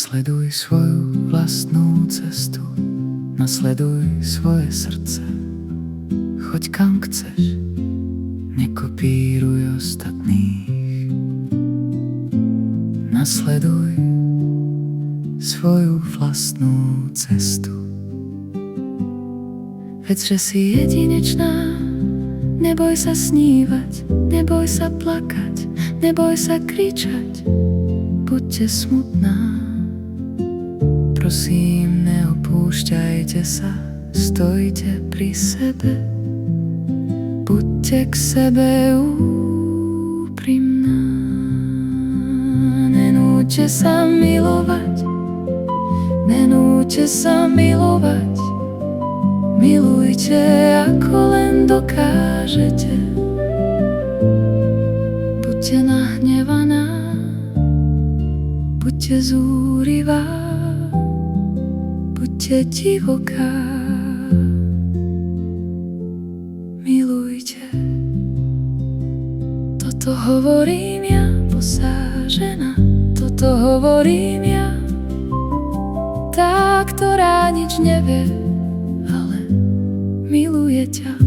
Nasleduj svoju vlastnú cestu, nasleduj svoje srdce. Choď kam chceš, nekopíruj ostatných. Nasleduj svoju vlastnú cestu. Veď že si jedinečná, neboj sa snívať, neboj sa plakať, neboj sa kričať, buďte smutná. Prosím, neopúšťajte sa, stojte pri sebe, buďte k sebe úprimná. Nenúďte sa milovať, nenúďte sa milovať, milujte ako len dokážete. Buďte nahnevaná, buďte zúrivá, buďte divoká. Milujte. Toto hovorím ja, bosá žena. Toto hovorím ja, tá, ktorá nič nevie, ale miluje ťa.